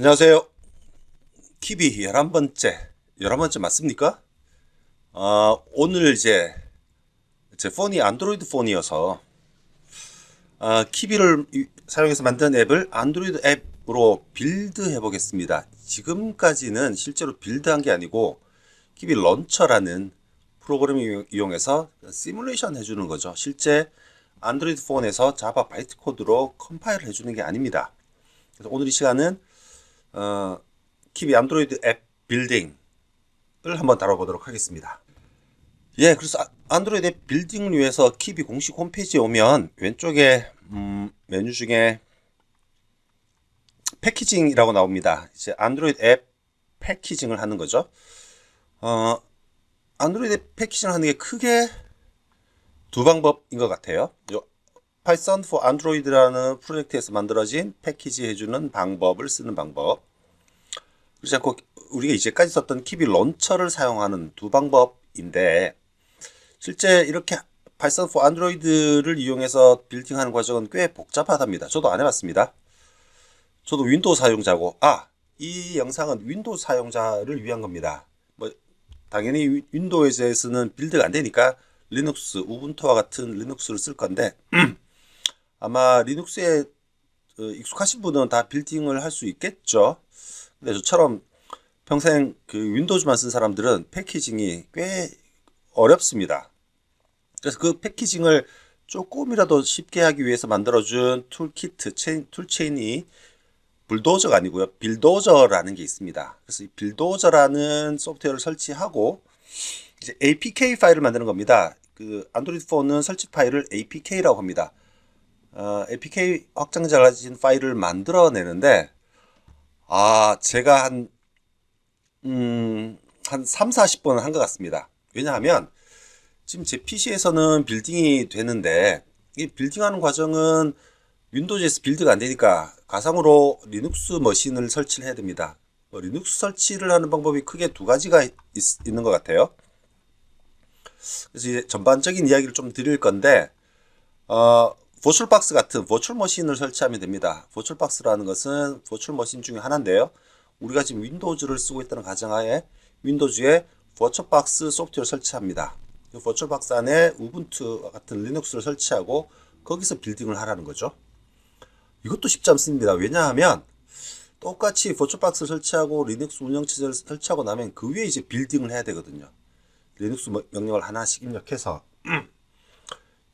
안녕하세요. 키비 11번째 맞습니까? 오늘 제 폰이 안드로이드 폰이어서 키비를 사용해서 만든 앱을 안드로이드 앱으로 빌드해 보겠습니다. 지금까지는 실제로 빌드한 게 아니고 키비 런처라는 프로그램을 이용해서 시뮬레이션 해주는 거죠. 실제 안드로이드 폰에서 자바 바이트 코드로 컴파일을 해주는 게 아닙니다. 그래서 오늘 이 시간은 키비 안드로이드 앱 빌딩을 한번 다뤄보도록 하겠습니다. 그래서 안드로이드 앱 빌딩을 위해서 키비 공식 홈페이지에 오면 왼쪽에 메뉴 중에 패키징이라고 나옵니다. 이제 안드로이드 앱 패키징을 하는 거죠. 안드로이드 앱 패키징을 하는 게 크게 두 방법인 것 같아요. Python for Android라는 프로젝트에서 만들어진 패키지 해주는 방법을 쓰는 방법. 그렇지 않고 우리가 이제까지 썼던 키비 런처를 사용하는 두 방법인데, 실제 이렇게 Python for Android를 이용해서 빌딩하는 과정은 꽤 복잡하답니다. 저도 안 해봤습니다. 저도 윈도우 사용자고, 이 영상은 윈도우 사용자를 위한 겁니다. 당연히 윈도우에서는 빌드가 안 되니까 리눅스, 우분투와 같은 리눅스를 쓸 건데, 아마 리눅스에 익숙하신 분은 다 빌딩을 할 수 있겠죠. 근데 저처럼 평생 그 윈도우즈만 쓴 사람들은 패키징이 꽤 어렵습니다. 그래서 그 패키징을 조금이라도 쉽게 하기 위해서 만들어준 툴키트, 툴체인이 불도저가 아니고요. 빌도저라는 게 있습니다. 그래서 이 빌도저라는 소프트웨어를 설치하고 이제 APK 파일을 만드는 겁니다. 그 안드로이드 폰은 설치 파일을 APK라고 합니다. APK 확장자가 가진 파일을 만들어내는데, 제가 한 3, 40번은 한 것 같습니다. 왜냐하면 지금 제 PC에서는 빌딩이 되는데, 이 빌딩하는 과정은 윈도우즈에서 빌드가 안 되니까 가상으로 리눅스 머신을 설치를 해야 됩니다. 리눅스 설치를 하는 방법이 크게 두 가지가 있는 것 같아요. 그래서 이제 전반적인 이야기를 좀 드릴 건데, 버추얼박스 같은 버추얼 머신을 설치하면 됩니다. 버추얼박스라는 것은 버추얼 머신 중에 하나인데요. 우리가 지금 윈도우즈를 쓰고 있다는 가정하에 윈도우즈에 버추얼박스 소프트웨어를 설치합니다. 그 버추얼박스 안에 우분투 같은 리눅스를 설치하고 거기서 빌딩을 하라는 거죠. 이것도 쉽지 않습니다. 왜냐하면 똑같이 버추얼박스를 설치하고 리눅스 운영체제를 설치하고 나면 그 위에 이제 빌딩을 해야 되거든요. 리눅스 명령을 하나씩 입력해서.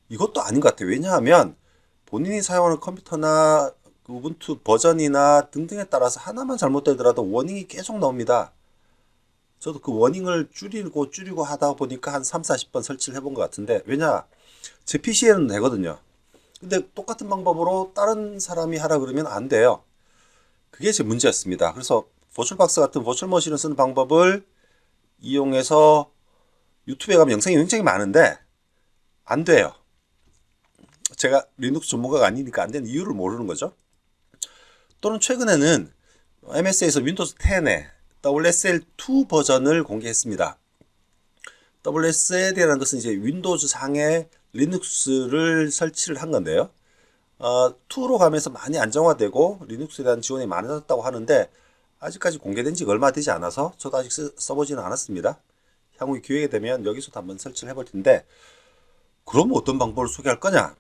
이것도 아닌 것 같아요. 왜냐하면 본인이 사용하는 컴퓨터나 그 우분투 버전이나 등등에 따라서 하나만 잘못되더라도 워닝이 계속 나옵니다. 저도 그 워닝을 줄이고 하다 보니까 한 3, 40번 설치를 해본 것 같은데, 왜냐? 제 PC에는 되거든요. 근데 똑같은 방법으로 다른 사람이 하라 그러면 안 돼요. 그게 제 문제였습니다. 그래서 버추얼박스 같은 버추얼 머신을 쓰는 방법을 이용해서 유튜브에 가면 영상이 굉장히 많은데 안 돼요. 제가 리눅스 전문가가 아니니까 안 되는 이유를 모르는 거죠. 또는 최근에는 MS에서 윈도우즈 10에 WSL2 버전을 공개했습니다. WSL이라는 것은 이제 윈도우즈 상에 리눅스를 설치를 한 건데요. 2로 가면서 많이 안정화되고 리눅스에 대한 지원이 많아졌다고 하는데, 아직까지 공개된 지가 얼마 되지 않아서 저도 아직 써보지는 않았습니다. 향후 기회가 되면 여기서도 한번 설치를 해볼 텐데, 그럼 어떤 방법을 소개할 거냐?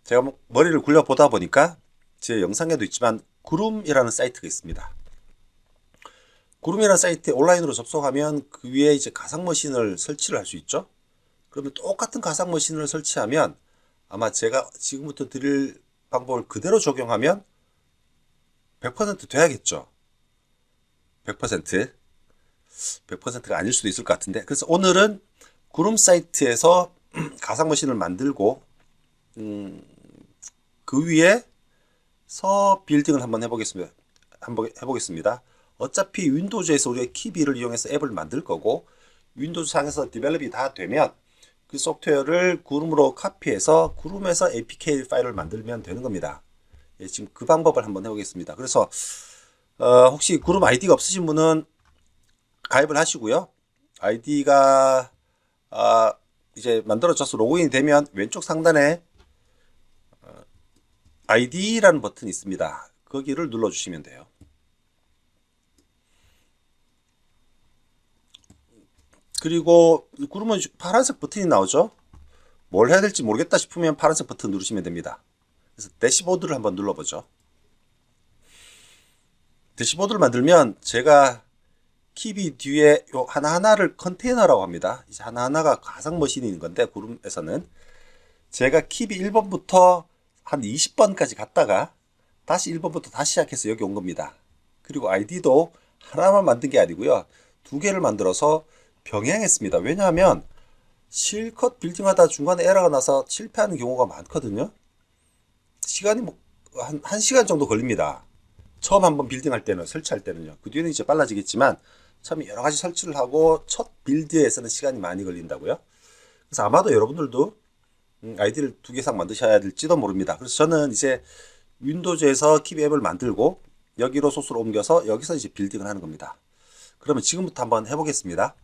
제가 머리를 굴려보다 보니까 제 영상에도 있지만 구룸이라는 사이트가 있습니다. 구룸이라는 사이트에 온라인으로 접속하면 그 위에 이제 가상 머신을 설치를 할 수 있죠. 그러면 똑같은 가상 머신을 설치하면 아마 제가 지금부터 드릴 방법을 그대로 적용하면 100% 돼야겠죠. 100%. 100%가 아닐 수도 있을 것 같은데, 그래서 오늘은 구룸 사이트에서 가상 머신을 만들고 그 위에서 빌딩을 한번 해보겠습니다. 어차피 윈도우즈에서 우리가 키비를 이용해서 앱을 만들 거고, 윈도우즈 상에서 디벨롭이 다 되면 그 소프트웨어를 구룸으로 카피해서 구룸에서 APK 파일을 만들면 되는 겁니다. 지금 그 방법을 한번 해보겠습니다. 그래서 혹시 구룸 아이디가 없으신 분은 가입을 하시고요. 아이디가 이제 만들어져서 로그인이 되면 왼쪽 상단에 아이디라는 버튼이 있습니다. 거기를 눌러주시면 돼요. 그리고 누르면 파란색 버튼이 나오죠. 뭘 해야 될지 모르겠다 싶으면 파란색 버튼 누르시면 됩니다. 그래서 대시보드를 한번 눌러보죠. 대시보드를 만들면 제가 키비 뒤에 요 하나하나를 컨테이너라고 합니다. 이제 하나하나가 가상 머신인 건데, 구름에서는 제가 키비 1번부터 한 20번까지 갔다가 다시 1번부터 다시 시작해서 여기 온 겁니다. 그리고 아이디도 하나만 만든 게 아니고요, 두 개를 만들어서 병행했습니다. 왜냐하면 실컷 빌딩하다 중간에 에러가 나서 실패하는 경우가 많거든요. 시간이 뭐 한 시간 정도 걸립니다. 처음 한번 빌딩할 때는, 설치할 때는요. 그 뒤에는 이제 빨라지겠지만 처음에 여러 가지 설치를 하고 첫 빌드에서는 시간이 많이 걸린다고요. 그래서 아마도 여러분들도 아이디를 두 개 이상 만드셔야 될지도 모릅니다. 그래서 저는 이제 윈도우즈에서 키비 앱을 만들고 여기로 소스로 옮겨서 여기서 이제 빌딩을 하는 겁니다. 그러면 지금부터 한번 해보겠습니다.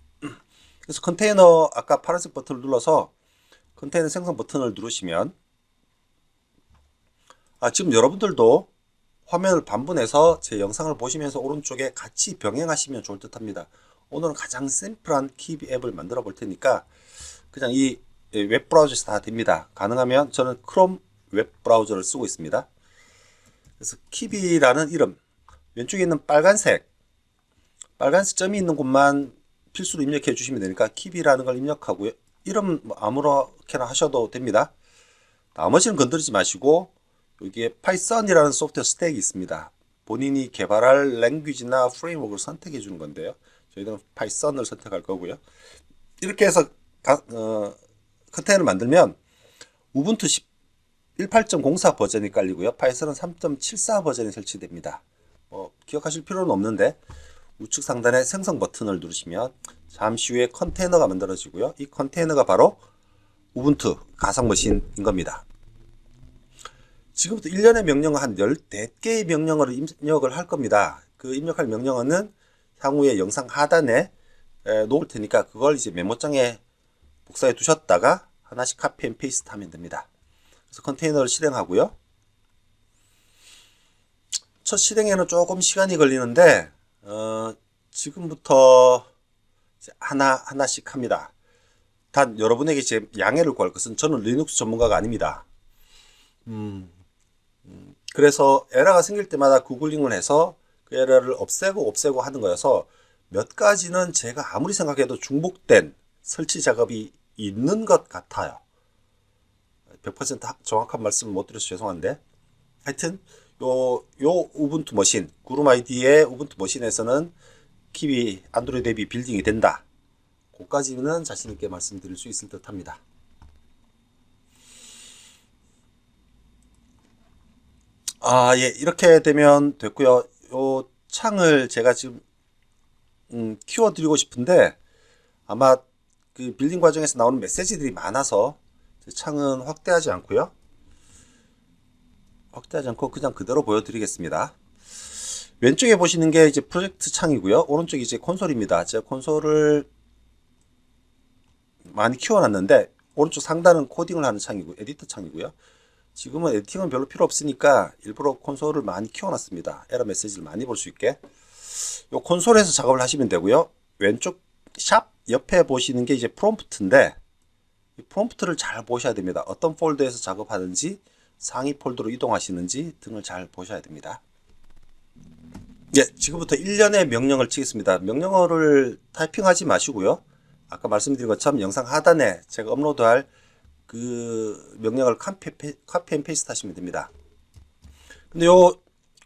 그래서 컨테이너, 아까 파란색 버튼을 눌러서 컨테이너 생성 버튼을 누르시면, 지금 여러분들도 화면을 반분해서 제 영상을 보시면서 오른쪽에 같이 병행하시면 좋을 듯 합니다. 오늘은 가장 심플한 키비 앱을 만들어 볼 테니까 그냥 이 웹브라우저에서 다 됩니다. 가능하면 저는 크롬 웹브라우저를 쓰고 있습니다. 그래서 키비라는 이름, 왼쪽에 있는 빨간색 점이 있는 곳만 필수로 입력해 주시면 되니까 키비라는 걸 입력하고요. 이름 뭐 아무렇게나 하셔도 됩니다. 나머지는 건드리지 마시고 여기에 파이썬이라는 소프트웨어 스택이 있습니다. 본인이 개발할 랭귀지나 프레임워크를 선택해 주는 건데요. 저희는 파이썬을 선택할 거고요. 이렇게 해서 컨테이너를 만들면 우분투 18.04 버전이 깔리고요. 파이썬은 3.74 버전이 설치됩니다. 기억하실 필요는 없는데 우측 상단에 생성 버튼을 누르시면 잠시 후에 컨테이너가 만들어지고요. 이 컨테이너가 바로 우분투 가상머신인 겁니다. 지금부터 일련의 명령어 한 14개의 명령어를 입력을 할 겁니다. 그 입력할 명령어는 향후에 영상 하단에 놓을 테니까 그걸 이제 메모장에 복사해 두셨다가 하나씩 카피 앤 페이스트 하면 됩니다. 그래서 컨테이너를 실행하고요. 첫 실행에는 조금 시간이 걸리는데 지금부터 이제 하나씩 합니다. 단 여러분에게 제 양해를 구할 것은 저는 리눅스 전문가가 아닙니다. 그래서 에러가 생길 때마다 구글링을 해서 그 에러를 없애고 하는 거여서 몇 가지는 제가 아무리 생각해도 중복된 설치 작업이 있는 것 같아요. 100% 정확한 말씀 못 드려서 죄송한데, 하여튼 요 우분투 머신, 구름 아이디의 우분투 머신에서는 키비 안드로이드 앱이 빌딩이 된다. 그까지는 자신 있게 말씀드릴 수 있을 듯 합니다. 예, 이렇게 되면 됐고요. 요 창을 제가 지금 키워드리고 싶은데 아마 그 빌딩 과정에서 나오는 메시지들이 많아서 창은 확대하지 않고 그냥 그대로 보여드리겠습니다. 왼쪽에 보시는 게 이제 프로젝트 창이고요. 오른쪽이 이제 콘솔입니다. 제가 콘솔을 많이 키워놨는데 오른쪽 상단은 코딩을 하는 창이고 에디터 창이고요. 지금은 에디팅은 별로 필요 없으니까 일부러 콘솔을 많이 키워놨습니다. 에러 메시지를 많이 볼 수 있게. 요 콘솔에서 작업을 하시면 되고요. 왼쪽 샵 옆에 보시는 게 이제 프롬프트인데 이 프롬프트를 잘 보셔야 됩니다. 어떤 폴더에서 작업하는지, 상위 폴더로 이동하시는지 등을 잘 보셔야 됩니다. 예, 지금부터 일련의 명령을 치겠습니다. 명령어를 타이핑하지 마시고요. 아까 말씀드린 것처럼 영상 하단에 제가 업로드할 그 명령을 카피 앤 페이스트 하시면 됩니다. 근데 요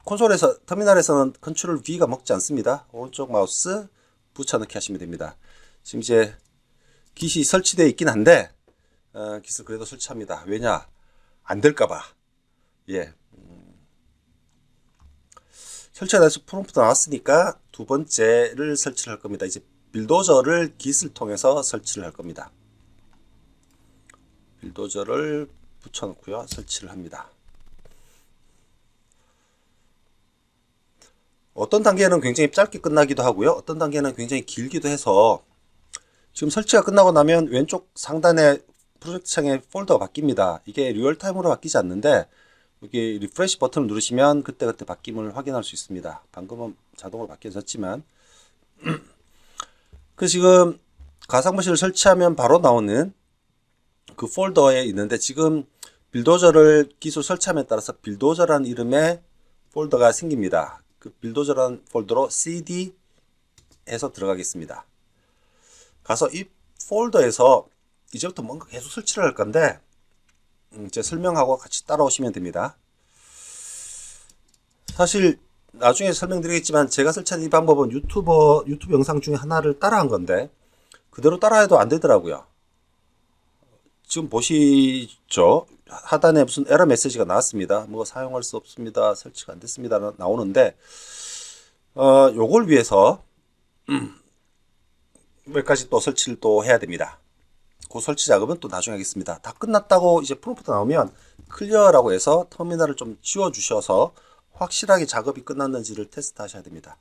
콘솔에서, 터미널에서는 컨트롤 V가 먹지 않습니다. 오른쪽 마우스 붙여넣기 하시면 됩니다. 지금 이제 깃이 설치되어 있긴 한데 깃을 그래도 설치합니다. 왜냐? 안 될까봐. 예. 설치가 돼서 프롬프트 나왔으니까 두 번째를 설치를 할 겁니다. 이제 빌도저를 깃을 통해서 설치를 할 겁니다. 빌도저를 붙여놓고요. 설치를 합니다. 어떤 단계는 굉장히 짧게 끝나기도 하고요. 어떤 단계는 굉장히 길기도 해서 지금 설치가 끝나고 나면 왼쪽 상단에 프로젝트 창에 폴더가 바뀝니다. 이게 리얼타임으로 바뀌지 않는데 여기 리프레시 버튼을 누르시면 그때그때 바뀜을 확인할 수 있습니다. 방금은 자동으로 바뀌어졌지만 그 지금 가상머신을 설치하면 바로 나오는 그 폴더에 있는데, 지금 빌도저를 기술 설치함에 따라서 빌도저라는 이름의 폴더가 생깁니다. 그 빌도저라는 폴더로 cd 해서 들어가겠습니다. 가서 이 폴더에서 이제부터 뭔가 계속 설치를 할 건데, 제 설명하고 같이 따라오시면 됩니다. 사실 나중에 설명드리겠지만 제가 설치한 이 방법은 유튜브 영상 중에 하나를 따라한 건데 그대로 따라해도 안 되더라고요. 지금 보시죠. 하단에 무슨 에러 메시지가 나왔습니다. 뭐 사용할 수 없습니다. 설치가 안 됐습니다. 나오는데 요걸 위해서 몇 가지 또 설치를 또 해야 됩니다. 그 설치 작업은 또 나중에 하겠습니다. 다 끝났다고 이제 프롬프트 나오면 클리어라고 해서 터미널을 좀 지워 주셔서 확실하게 작업이 끝났는지를 테스트 하셔야 됩니다.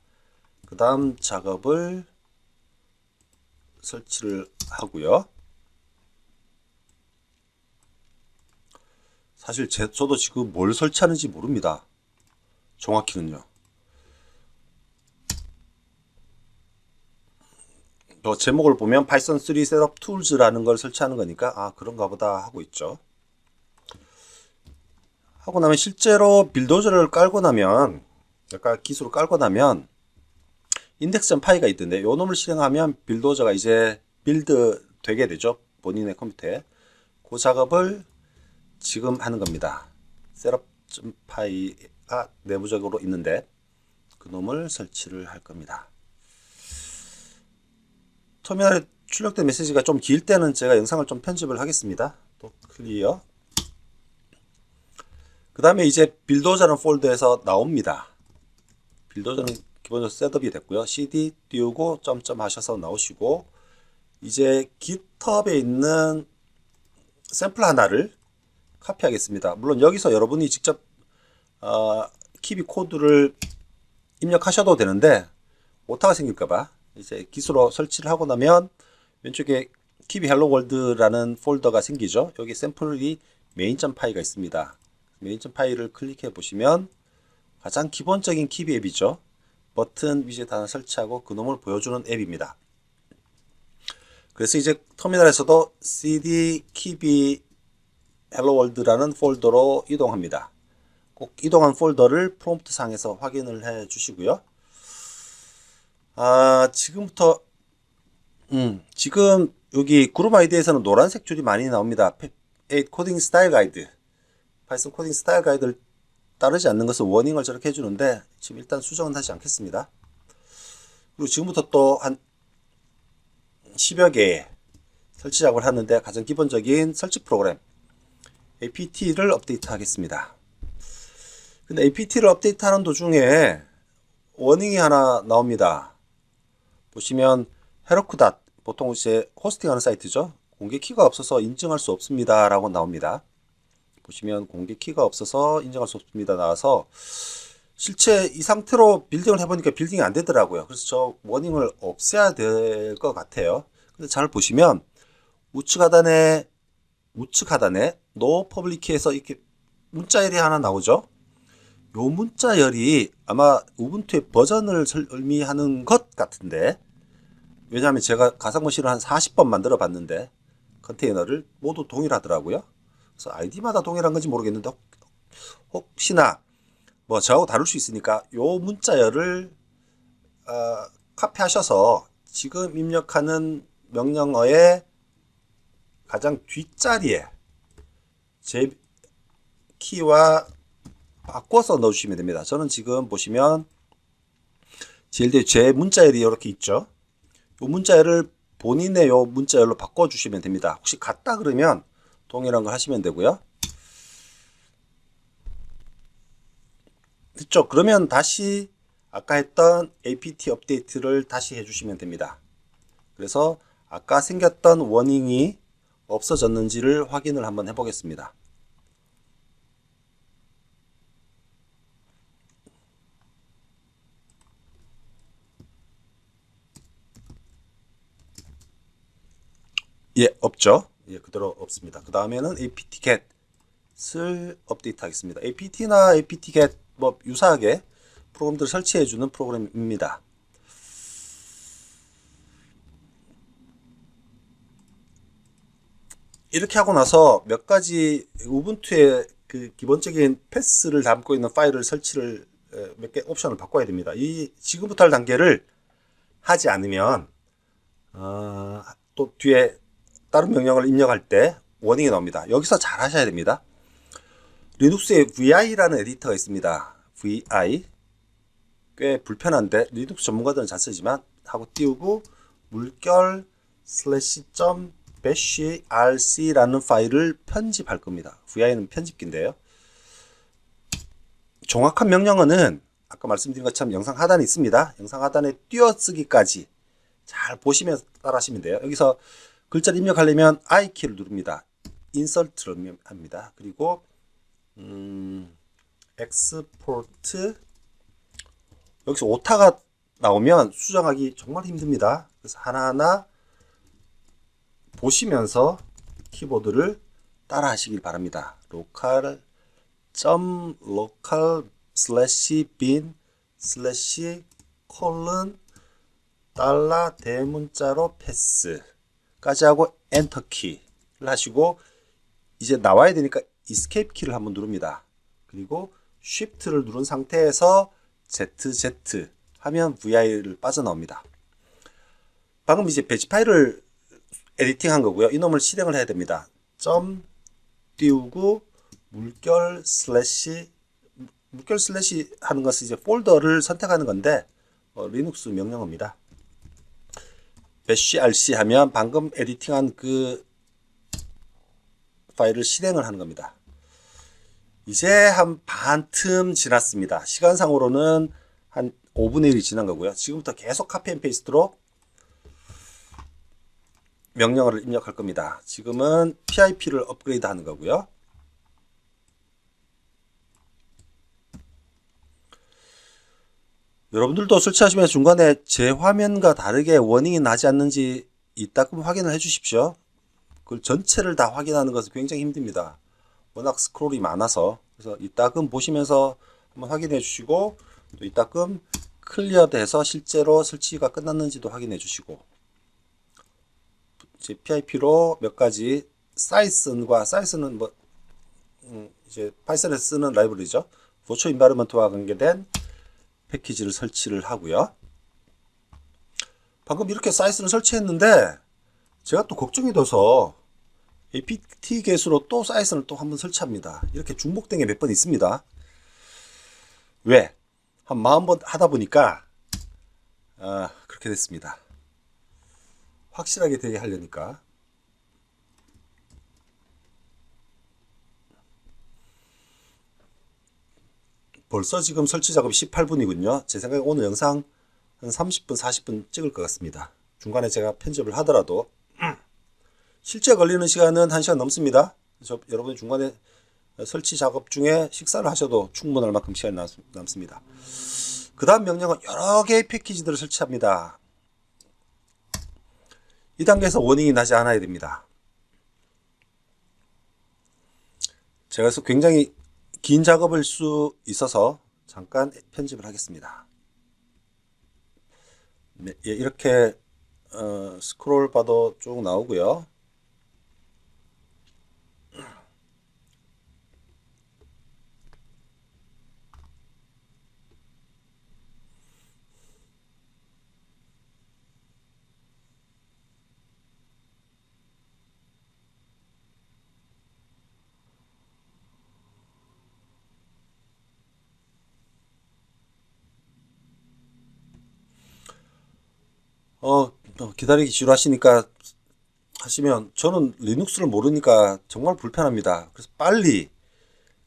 그 다음 작업을 설치를 하고요. 사실 저도 지금 뭘 설치하는지 모릅니다. 정확히는요. 제목을 보면 파이썬 3 셋업 툴즈라는 걸 설치하는 거니까 아 그런가 보다 하고 있죠. 하고 나면 실제로 빌도저를 깔고 나면 약간 기술을 깔고 나면 index.py가 있던데 요 놈을 실행하면 빌도저가 이제 빌드 되게 되죠. 본인의 컴퓨터에. 그 작업을 지금 하는 겁니다. setup.py가 내부적으로 있는데 그 놈을 설치를 할 겁니다. 터미널에 출력된 메시지가 좀 길 때는 제가 영상을 좀 편집을 하겠습니다. 또 클리어. 그 다음에 이제 빌도저라는 폴더에서 나옵니다. 빌도저는 기본적으로 셋업이 됐고요. cd 띄우고 점점 하셔서 나오시고 이제 GitHub에 있는 샘플 하나를 카피하겠습니다. 물론 여기서 여러분이 직접 키비 코드를 입력하셔도 되는데 오타가 생길까봐 이제 기수로 설치를 하고 나면 왼쪽에 키비 헬로 월드라는 폴더가 생기죠. 여기 샘플이 main.py가 있습니다. main.py를 클릭해 보시면 가장 기본적인 키비 앱이죠. 버튼 위젯 하나 설치하고 그놈을 보여주는 앱입니다. 그래서 이제 터미널에서도 cd 키비 헬로 월드라는 폴더로 이동합니다. 꼭 이동한 폴더를 프롬프트 상에서 확인을 해 주시고요. 지금부터 지금 여기 그룹 아이디에서는 노란색 줄이 많이 나옵니다. 코딩 스타일 가이드, 파이썬 코딩 스타일 가이드를 따르지 않는 것은 워닝을 저렇게 해주는데 지금 일단 수정은 하지 않겠습니다. 그리고 지금부터 또 한 10여 개의 설치 작업을 하는데 가장 기본적인 설치 프로그램 apt를 업데이트 하겠습니다. 근데 apt를 업데이트 하는 도중에 워닝이 하나 나옵니다. 보시면 헤로쿠닷, 보통 이제 호스팅하는 사이트죠. 공개 키가 없어서 인증할 수 없습니다 라고 나옵니다. 보시면 공개 키가 없어서 인증할 수 없습니다 나와서 실제 이 상태로 빌딩을 해보니까 빌딩이 안 되더라고요. 그래서 저 워닝을 없애야 될 것 같아요. 근데 잘 보시면 우측 하단에 노 퍼블릭키에서 이렇게 문자열이 하나 나오죠. 요 문자열이 아마 우분투의 버전을 의미하는 것 같은데, 왜냐하면 제가 가상머신을 한 40번 만들어 봤는데 컨테이너를 모두 동일하더라고요. 그래서 아이디마다 동일한 건지 모르겠는데 혹시나 뭐 저하고 다를 수 있으니까 요 문자열을 카피하셔서 지금 입력하는 명령어의 가장 뒷자리에 제 키와 바꿔서 넣어주시면 됩니다. 저는 지금 보시면 제일 뒤에 제 문자열이 이렇게 있죠. 이 문자열을 본인의 요 문자열로 바꿔주시면 됩니다. 혹시 같다 그러면 동일한 걸 하시면 되고요. 됐죠? 그러면 다시 아까 했던 apt 업데이트를 다시 해주시면 됩니다. 그래서 아까 생겼던 워닝이 없어졌는지를 확인을 한번 해보겠습니다. 예, 없죠. 예, 그대로 없습니다. 그 다음에는 apt-get을 업데이트 하겠습니다. apt나 apt-get 뭐 유사하게 프로그램들을 설치해주는 프로그램입니다. 이렇게 하고 나서 몇 가지 우분투의 그 기본적인 패스를 담고 있는 파일을 설치를 몇 개 옵션을 바꿔야 됩니다. 이 지금부터 할 단계를 하지 않으면 또 뒤에 다른 명령을 입력할 때 워닝이 나옵니다. 여기서 잘 하셔야 됩니다. 리눅스에 VI라는 에디터가 있습니다. VI 꽤 불편한데 리눅스 전문가들은 잘 쓰지만 하고 띄우고 물결 /bash rc라는 파일을 편집할 겁니다. VI는 편집기인데요. 정확한 명령어는 아까 말씀드린 것처럼 영상 하단에 있습니다. 영상 하단에 띄어쓰기까지 잘 보시면서 따라 하시면 돼요. 여기서 글자를 입력하려면 I 키를 누릅니다. 인설트를 합니다. 그리고 엑스포트 여기서 오타가 나오면 수정하기 정말 힘듭니다. 그래서 하나하나 보시면서 키보드를 따라 하시길 바랍니다. local bin $대문자로 패스까지 하고 엔터 키를 하시고 이제 나와야 되니까 escape 키를 한번 누릅니다. 그리고 shift를 누른 상태에서 ZZ 하면 VI를 빠져나옵니다. 방금 이제 배치 파일을 에디팅 한 거고요. 이놈을 실행을 해야 됩니다. 점 띄우고 물결 슬래시 하는 것은 이제 폴더를 선택하는 건데 리눅스 명령어입니다. bash rc 하면 방금 에디팅한 그 파일을 실행을 하는 겁니다. 이제 한 반틈 지났습니다. 시간상으로는 한 5분의 1이 지난 거고요. 지금부터 계속 카피 앤 페이스트로 명령어를 입력할 겁니다. 지금은 PIP를 업그레이드 하는 거고요. 여러분들도 설치하시면 중간에 제 화면과 다르게 워닝이 나지 않는지 이따금 확인을 해 주십시오. 그 전체를 다 확인하는 것은 굉장히 힘듭니다. 워낙 스크롤이 많아서. 그래서 이따금 보시면서 한번 확인해 주시고 또 이따금 클리어 돼서 실제로 설치가 끝났는지도 확인해 주시고 이제 PIP로 몇 가지 사이슨은 뭐 이제 파이썬에서 쓰는 라이브러리죠. 버추얼 인바이러먼트와 관계된 패키지를 설치를 하고요. 방금 이렇게 사이슨을 설치했는데 제가 또 걱정이 돼서 apt get으로 또 사이슨을 또 한번 설치합니다. 이렇게 중복된 게 몇 번 있습니다. 왜? 한 40번 하다 보니까 그렇게 됐습니다. 확실하게 되게 하려니까. 벌써 지금 설치 작업이 18분이군요. 제 생각에 오늘 영상 한 30분, 40분 찍을 것 같습니다. 중간에 제가 편집을 하더라도 실제 걸리는 시간은 1시간 넘습니다. 여러분이 중간에 설치 작업 중에 식사를 하셔도 충분할 만큼 시간이 남습니다. 그 다음 명령은 여러 개의 패키지들을 설치합니다. 이 단계에서 워닝이 나지 않아야 됩니다. 제가 그래서 굉장히 긴 작업일 수 있어서 잠깐 편집을 하겠습니다. 네, 이렇게 스크롤 바도 쭉 나오고요. 기다리기 지루하시니까 하시면 저는 리눅스를 모르니까 정말 불편합니다. 그래서 빨리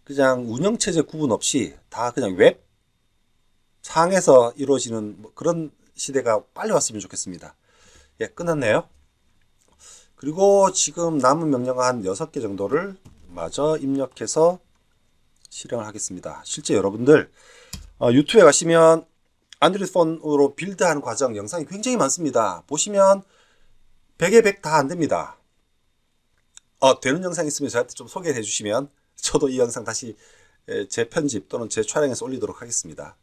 그냥 운영체제 구분 없이 다 그냥 웹 상에서 이루어지는 뭐 그런 시대가 빨리 왔으면 좋겠습니다. 예, 끝났네요. 그리고 지금 남은 명령 한 6개 정도를 마저 입력해서 실행을 하겠습니다. 실제 여러분들 유튜브에 가시면 안드로이드 폰으로 빌드하는 과정 영상이 굉장히 많습니다. 보시면 100에 100 다 안됩니다. 되는 영상 있으면 저한테 좀 소개해 주시면 저도 이 영상 다시 재편집 또는 재촬영해서 올리도록 하겠습니다.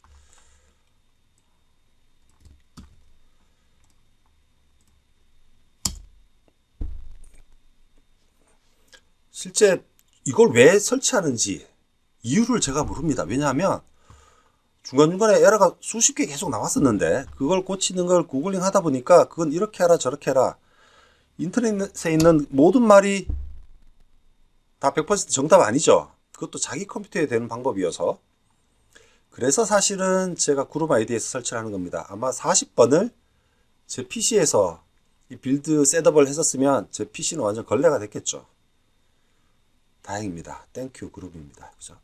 실제 이걸 왜 설치하는지 이유를 제가 모릅니다. 왜냐하면 중간중간에 에러가 수십 개 계속 나왔었는데 그걸 고치는 걸 구글링 하다 보니까 그건 이렇게 해라 저렇게 해라, 인터넷에 있는 모든 말이 다 100% 정답 아니죠. 그것도 자기 컴퓨터에 되는 방법이어서, 그래서 사실은 제가 그룹 아이디에서 설치를 하는 겁니다. 아마 40번을 제 PC에서 이 빌드 셋업을 했었으면 제 PC는 완전 걸레가 됐겠죠. 다행입니다. 땡큐 그룹입니다. 그죠?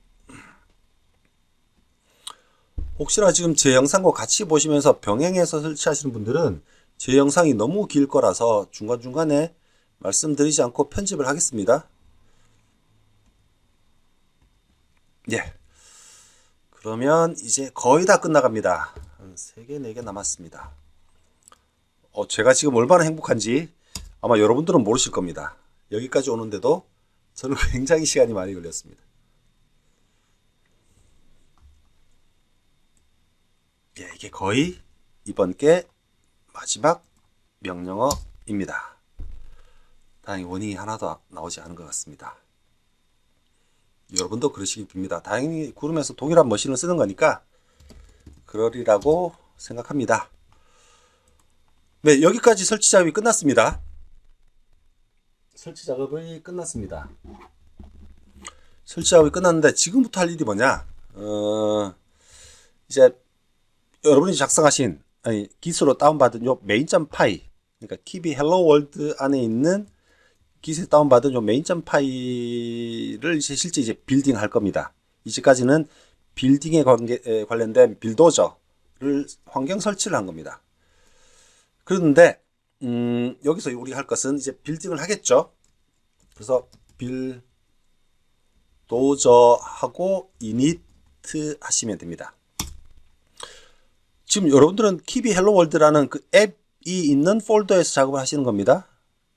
혹시나 지금 제 영상과 같이 보시면서 병행해서 설치하시는 분들은 제 영상이 너무 길 거라서 중간중간에 말씀드리지 않고 편집을 하겠습니다. 예. 그러면 이제 거의 다 끝나갑니다. 한 3개, 4개 남았습니다. 제가 지금 얼마나 행복한지 아마 여러분들은 모르실 겁니다. 여기까지 오는데도 저는 굉장히 시간이 많이 걸렸습니다. 예, 이게 거의 이번 게 마지막 명령어입니다. 다행히 원인이 하나도 나오지 않은 것 같습니다. 여러분도 그러시기 빕니다. 다행히 구름에서 동일한 머신을 쓰는 거니까 그러리라고 생각합니다. 네, 여기까지 설치 작업이 끝났습니다. 설치 작업이 끝났습니다. 설치 작업이 끝났는데 지금부터 할 일이 뭐냐? 이제 여러분이 작성하신, 아니 기수로 다운받은 요 main.py, 그러니까 키비 헬로 월드 안에 있는 기수에 다운받은 요 main.py를 이제 실제 이제 빌딩 할 겁니다. 이제까지는 빌딩에 관련된 빌도저를 환경 설치를 한 겁니다. 그런데 여기서 우리 할 것은 이제 빌딩을 하겠죠. 그래서 빌도저하고 이니트 하시면 됩니다. 지금 여러분들은 키비 헬로 월드라는 그 앱이 있는 폴더에서 작업을 하시는 겁니다.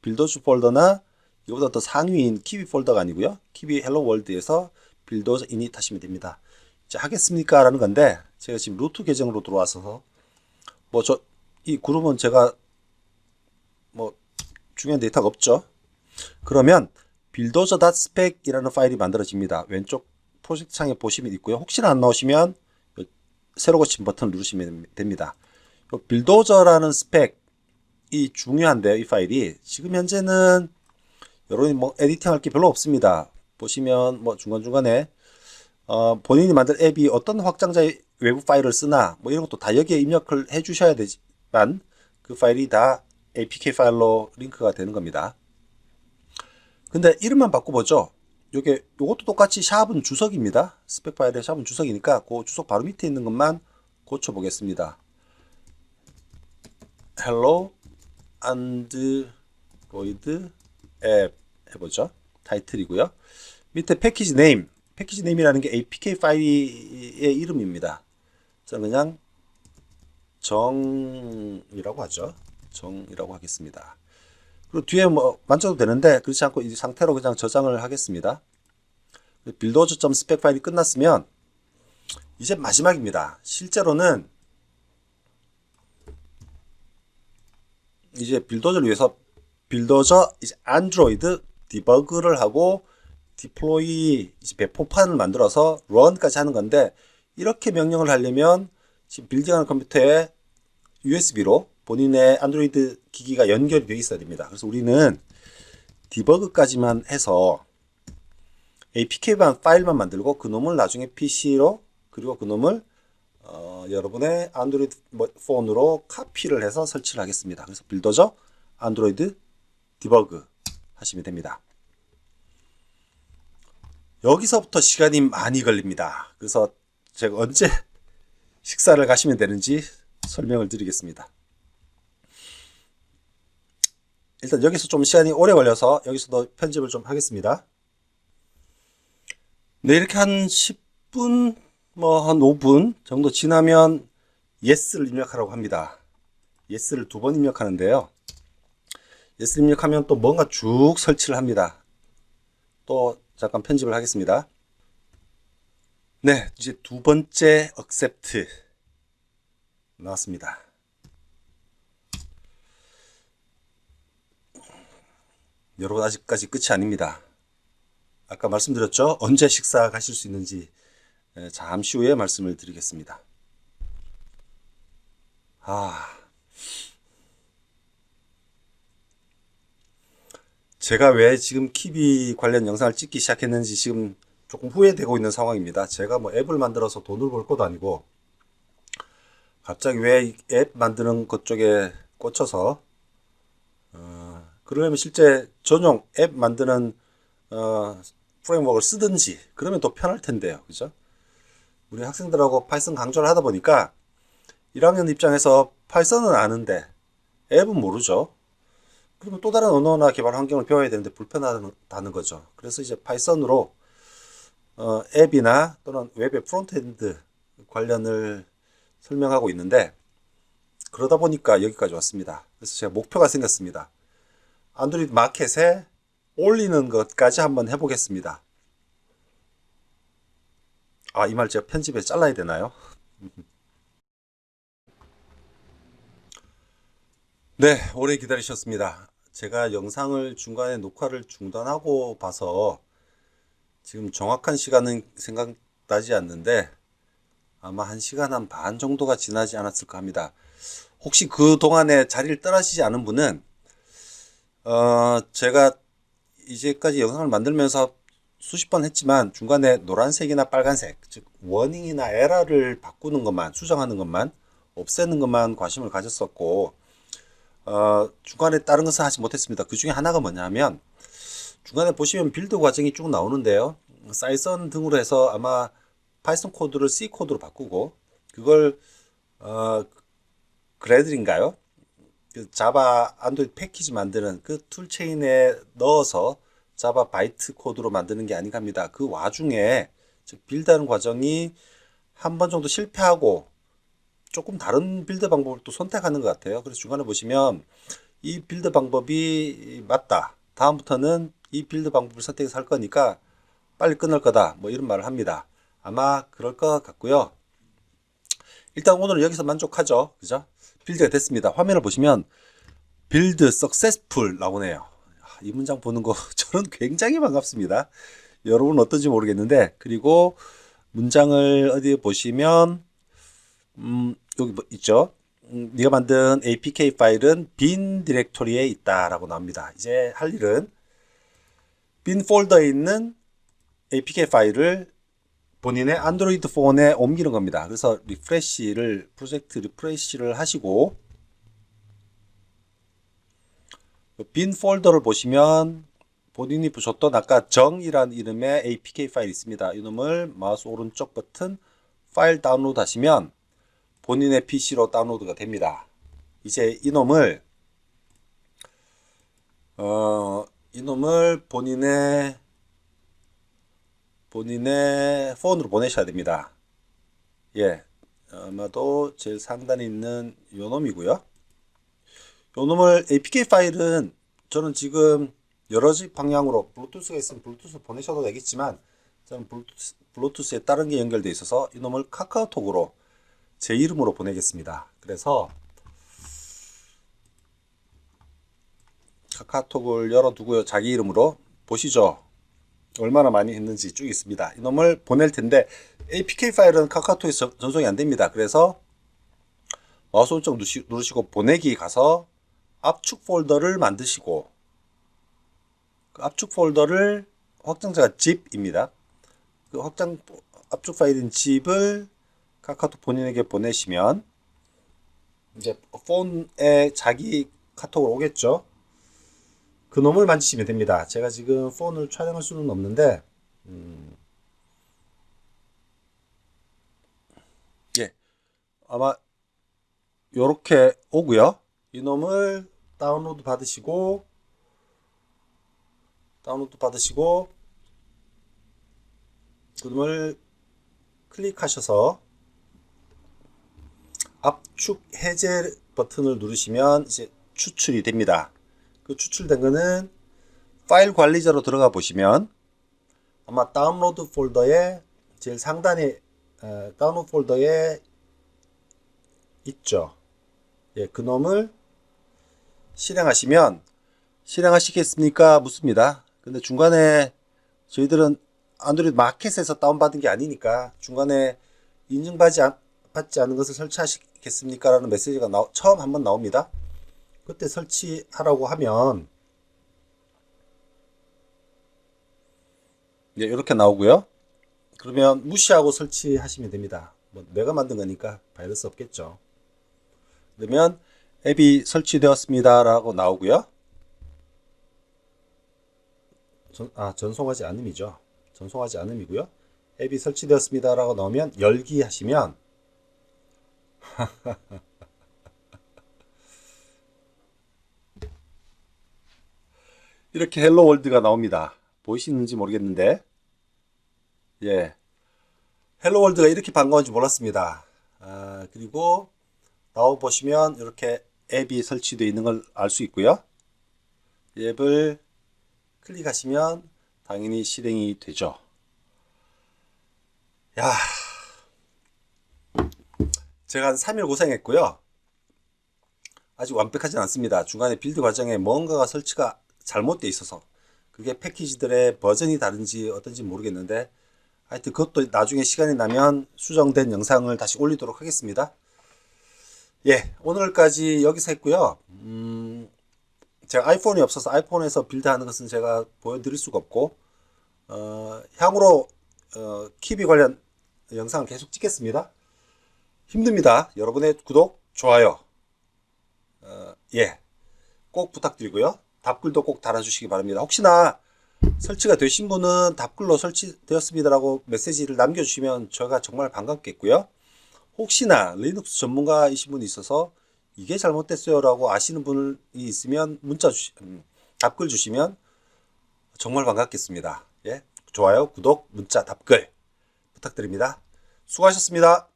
빌도즈 폴더나 이거보다 더 상위인 키비 폴더가 아니고요. 키비 헬로 월드에서 빌도저 이니트 하시면 됩니다. 이제 하겠습니까? 라는 건데 제가 지금 루트 계정으로 들어와서 이 그룹은 제가 중요한 데이터가 없죠. 그러면 buildozer.spec이라는 파일이 만들어집니다. 왼쪽 프로젝트 창에 보시면 있고요. 혹시나 안 나오시면 새로 고친 버튼 누르시면 됩니다. buildoze라는 스펙이 중요한데요. 이 파일이 지금 현재는 여러분이 에디팅 할 게 별로 없습니다. 보시면 중간중간에 본인이 만든 앱이 어떤 확장자의 외부 파일을 쓰나 이런 것도 다 여기에 입력을 해 주셔야 되지만 그 파일이 다 APK 파일로 링크가 되는 겁니다. 근데 이름만 바꿔보죠. 요것도 똑같이 샵은 주석입니다. 스펙 파일의 샵은 주석이니까 그 주석 바로 밑에 있는 것만 고쳐보겠습니다. Hello Android 앱 해보죠. 타이틀이고요. 밑에 패키지 네임. 패키지 네임이라는 게 APK 파일의 이름입니다. 저는 그냥 정이라고 하죠. 정이라고 하겠습니다. 그리고 뒤에 만져도 되는데 그렇지 않고 이 상태로 그냥 저장을 하겠습니다. buildozer.spec 파일이 끝났으면 이제 마지막입니다. 실제로는 이제 빌도저를 위해서 빌도저 이제 안드로이드 디버그를 하고 디플로이 이제 배포판을 만들어서 런까지 하는 건데, 이렇게 명령을 하려면 지금 빌딩하는 컴퓨터에 USB로 본인의 안드로이드 기기가 연결이 되어 있어야 됩니다. 그래서 우리는 디버그까지만 해서 APK만 파일만 만들고 그놈을 나중에 PC로, 그리고 그놈을 여러분의 안드로이드 폰으로 카피를 해서 설치를 하겠습니다. 그래서 빌더저 안드로이드 디버그 하시면 됩니다. 여기서부터 시간이 많이 걸립니다. 그래서 제가 언제 식사를 가시면 되는지 설명을 드리겠습니다. 일단 여기서 좀 시간이 오래 걸려서 여기서도 편집을 좀 하겠습니다. 네, 이렇게 한 10분, 한 5분 정도 지나면 yes를 입력하라고 합니다. yes를 2번 입력하는데요. yes를 입력하면 또 뭔가 쭉 설치를 합니다. 또 잠깐 편집을 하겠습니다. 네, 이제 두 번째 accept 나왔습니다. 여러분, 아직까지 끝이 아닙니다. 아까 말씀드렸죠? 언제 식사 가실 수 있는지 잠시 후에 말씀을 드리겠습니다. 제가 왜 지금 키비 관련 영상을 찍기 시작했는지 지금 조금 후회되고 있는 상황입니다. 제가 뭐 앱을 만들어서 돈을 벌 것도 아니고 갑자기 왜 앱 만드는 것 쪽에 꽂혀서 그러려면 실제 전용 앱 만드는 프레임워크를 쓰든지 그러면 더 편할 텐데요. 그죠? 우리 학생들하고 파이썬 강좌를 하다 보니까 1학년 입장에서 파이썬은 아는데 앱은 모르죠. 그러면 또 다른 언어나 개발 환경을 배워야 되는데 불편하다는 거죠. 그래서 이제 파이썬으로 앱이나 또는 웹의 프론트엔드 관련을 설명하고 있는데 그러다 보니까 여기까지 왔습니다. 그래서 제가 목표가 생겼습니다. 안드로이드 마켓에 올리는 것까지 한번 해보겠습니다. 이 말 제가 편집에 잘라야 되나요? 네, 오래 기다리셨습니다. 제가 영상을 중간에 녹화를 중단하고 봐서 지금 정확한 시간은 생각나지 않는데 아마 1시간 한 반 정도가 지나지 않았을까 합니다. 혹시 그 동안에 자리를 떠나시지 않은 분은 제가 이제까지 영상을 만들면서 수십 번 했지만 중간에 노란색이나 빨간색, 즉 워닝이나 에러를 바꾸는 것만, 수정하는 것만, 없애는 것만 관심을 가졌었고 중간에 다른 것은 하지 못했습니다. 그 중에 하나가 뭐냐면 중간에 보시면 빌드 과정이 쭉 나오는데요. 사이선 등으로 해서 아마 파이썬 코드를 C 코드로 바꾸고 그걸 그래들인가요? 그 자바 안드로이드 패키지 만드는 그 툴체인에 넣어서 자바 바이트 코드로 만드는 게 아닌가 합니다. 그 와중에 즉 빌드하는 과정이 한 번 정도 실패하고 조금 다른 빌드 방법을 또 선택하는 것 같아요. 그래서 중간에 보시면 이 빌드 방법이 맞다. 다음부터는 이 빌드 방법을 선택해서 할 거니까 빨리 끝날 거다. 뭐 이런 말을 합니다. 아마 그럴 것 같고요. 일단 오늘은 여기서 만족하죠. 그죠? 빌드가 됐습니다. 화면을 보시면 빌드 석세스풀 나오네요. 이 문장 보는 거 저는 굉장히 반갑습니다. 여러분 어떤지 모르겠는데 그리고 문장을 어디 보시면 여기 뭐 있죠. 네가 만든 APK 파일은 빈 디렉토리에 있다라고 나옵니다. 이제 할 일은 빈 폴더에 있는 APK 파일을 본인의 안드로이드 폰에 옮기는 겁니다. 그래서 프로젝트 리프레시를 하시고 빈 폴더를 보시면 본인이 줬던 아까 정이란 이름의 APK 파일이 있습니다. 이놈을 마우스 오른쪽 버튼 파일 다운로드 하시면 본인의 PC로 다운로드가 됩니다. 이제 이놈을 본인의 폰으로 보내셔야 됩니다. 예, 아마도 제일 상단에 있는 요 놈이고요. 요 놈을 APK 파일은 저는 지금 여러 집 방향으로 블루투스가 있으면 블루투스 보내셔도 되겠지만 저는 블루투스에 다른 게 연결되어 있어서 이놈을 카카오톡으로 제 이름으로 보내겠습니다. 그래서 카카오톡을 열어두고요. 자기 이름으로 보시죠. 얼마나 많이 했는지 쭉 있습니다. 이놈을 보낼 텐데 APK 파일은 카카오톡에서 전송이 안 됩니다. 그래서 마우스 오른쪽 누르시고 보내기 가서 압축 폴더를 만드시고 그 압축 폴더를 확장자가 zip입니다. 그 압축 파일인 zip을 카카오톡 본인에게 보내시면 이제 폰에 자기 카톡으로 오겠죠. 그 놈을 만지시면 됩니다. 제가 지금 폰을 촬영할 수는 없는데 예, 아마 요렇게 오고요. 이 놈을 다운로드 받으시고 그 놈을 클릭하셔서 압축 해제 버튼을 누르시면 이제 추출이 됩니다. 그 추출된 거는 파일 관리자로 들어가 보시면 아마 다운로드 폴더에 제일 상단에 다운로드 폴더에 있죠. 예, 그 놈을 실행하시면 실행하시겠습니까? 묻습니다. 근데 중간에 저희들은 안드로이드 마켓에서 다운받은 게 아니니까 중간에 받지 않은 것을 설치하시겠습니까? 라는 메시지가 처음 한번 나옵니다. 그때 설치하라고 하면 네, 이렇게 나오고요. 그러면 무시하고 설치하시면 됩니다. 뭐 내가 만든 거니까 바이러스 없겠죠. 그러면 앱이 설치되었습니다 라고 나오고요. 전송하지 않음이죠. 전송하지 않음이고요. 앱이 설치되었습니다 라고 나오면 열기 하시면 이렇게 헬로 월드가 나옵니다. 보이시는지 모르겠는데 예, 헬로 월드가 이렇게 반가운지 몰랐습니다. 그리고 나와 보시면 이렇게 앱이 설치되어 있는 걸 알 수 있고요. 앱을 클릭하시면 당연히 실행이 되죠. 야, 제가 한 3일 고생했고요. 아직 완벽하진 않습니다. 중간에 빌드 과정에 뭔가가 설치가 잘못되어 있어서 그게 패키지들의 버전이 다른지 어떤지 모르겠는데 하여튼 그것도 나중에 시간이 나면 수정된 영상을 다시 올리도록 하겠습니다. 예, 오늘까지 여기서 했고요. 제가 아이폰이 없어서 아이폰에서 빌드하는 것은 제가 보여드릴 수가 없고 향후로 키비 관련 영상을 계속 찍겠습니다. 힘듭니다. 여러분의 구독, 좋아요 예, 꼭 부탁드리고요. 답글도 꼭 달아주시기 바랍니다. 혹시나 설치가 되신 분은 답글로 설치되었습니다라고 메시지를 남겨주시면 저희가 정말 반갑겠고요. 혹시나 리눅스 전문가이신 분이 있어서 이게 잘못됐어요 라고 아시는 분이 있으면 답글 주시면 정말 반갑겠습니다. 예, 좋아요, 구독, 문자, 답글 부탁드립니다. 수고하셨습니다.